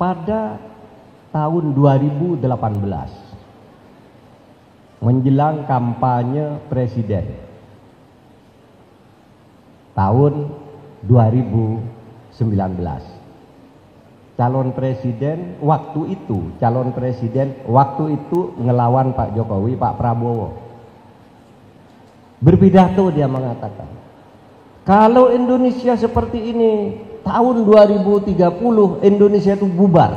pada tahun 2018 menjelang kampanye presiden tahun 2019. Calon presiden waktu itu ngelawan Pak Jokowi, Pak Prabowo. Berpidato dia mengatakan, kalau Indonesia seperti ini tahun 2030 Indonesia itu bubar.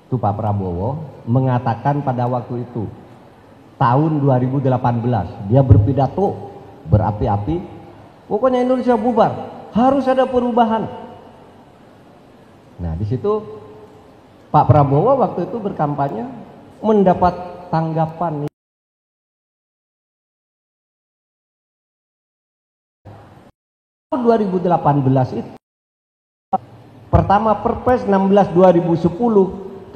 Itu Pak Prabowo mengatakan pada waktu itu tahun 2018 dia berpidato berapi-api, pokoknya Indonesia bubar, harus ada perubahan. Nah, di situ Pak Prabowo waktu itu berkampanye mendapat tanggapan 2018 itu pertama Perpres 16 2010,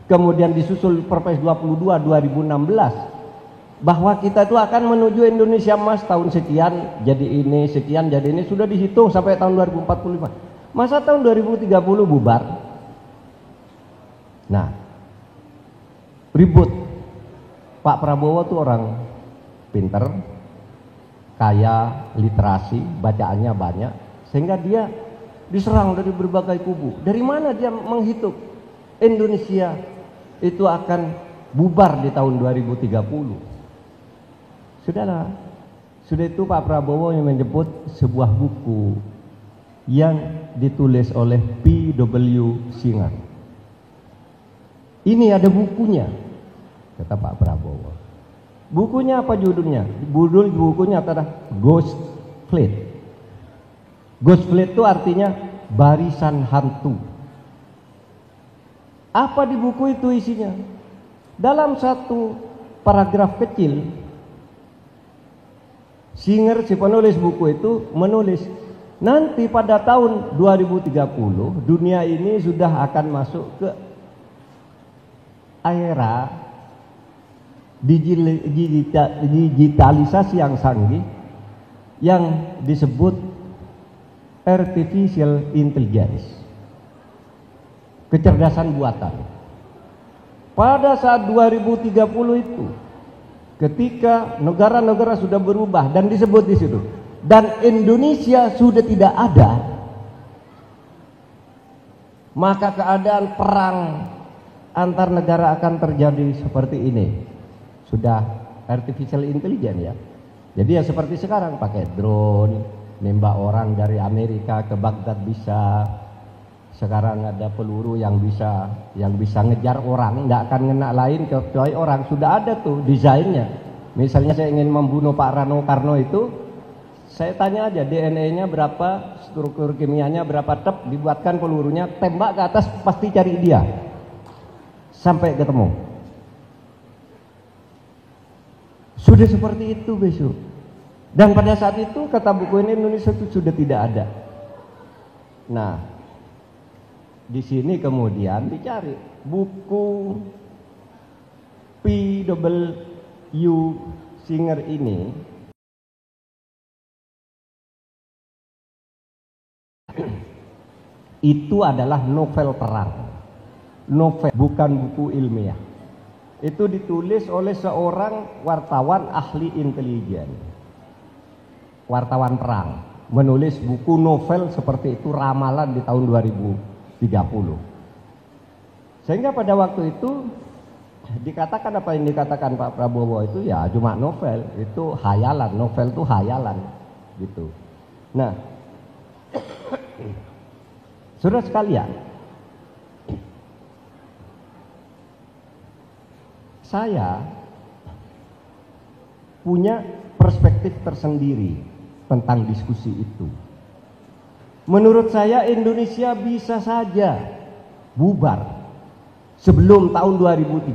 kemudian disusul Perpres 22 2016 bahwa kita itu akan menuju Indonesia Emas tahun sekian, jadi ini sekian, jadi ini sudah dihitung sampai tahun 2045. Masa tahun 2030 bubar? Nah, ribut. Pak Prabowo tuh orang pinter, kaya literasi, bacaannya banyak, sehingga dia diserang dari berbagai kubu. Dari mana dia menghitung Indonesia itu akan bubar di tahun 2030? Sudahlah, sudah itu Pak Prabowo yang menyebut sebuah buku yang ditulis oleh P.W. Singer. Ini ada bukunya, kata Pak Prabowo. Bukunya apa judulnya? Bukunya adalah Ghost Fleet. Ghost Fleet itu artinya barisan hantu. Apa di buku itu isinya? Dalam satu paragraf kecil, Singer, si penulis buku itu, menulis nanti pada tahun 2030 dunia ini sudah akan masuk ke era digitalisasi yang canggih yang disebut artificial intelligence, kecerdasan buatan. Pada saat 2030 itu, ketika negara-negara sudah berubah dan disebut di situ, dan Indonesia sudah tidak ada, maka keadaan perang antar negara akan terjadi seperti ini. Sudah artificial intelligence ya. Jadi ya seperti sekarang pakai drone, nembak orang dari Amerika ke Baghdad bisa. Sekarang ada peluru yang bisa ngejar orang, nggak akan ngena lain kecuali orang. Sudah ada tuh desainnya. Misalnya saya ingin membunuh Pak Rano Karno itu, saya tanya aja DNA-nya berapa, struktur kimianya berapa, dibuatkan pelurunya, tembak ke atas pasti cari dia sampai ketemu. Sudah seperti itu besok. Dan pada saat itu kata buku ini Indonesia itu sudah tidak ada. Nah, di sini kemudian dicari buku P.W. Singer ini. Itu adalah novel perang. Novel, bukan buku ilmiah. Itu ditulis oleh seorang wartawan ahli intelijen, wartawan perang, menulis buku novel seperti itu, ramalan di tahun 2030. Sehingga pada waktu itu dikatakan apa yang dikatakan Pak Prabowo itu ya cuma novel, itu hayalan, novel itu hayalan gitu. Nah, saudara sekalian, saya punya perspektif tersendiri tentang diskusi itu. Menurut saya Indonesia bisa saja bubar sebelum tahun 2030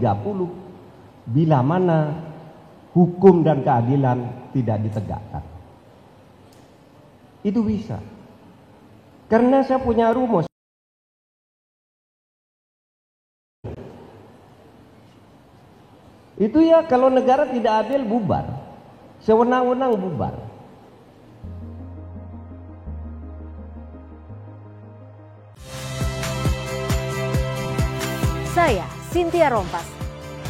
bila mana hukum dan keadilan tidak ditegakkan. Itu bisa. Karena saya punya rumus. Itu ya kalau negara tidak adil bubar, sewenang-wenang bubar. Saya Cynthia Rompas.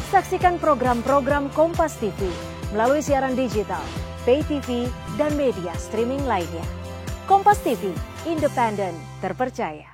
Saksikan program-program Kompas TV melalui siaran digital, pay TV, dan media streaming lainnya. Kompas TV, independen, terpercaya.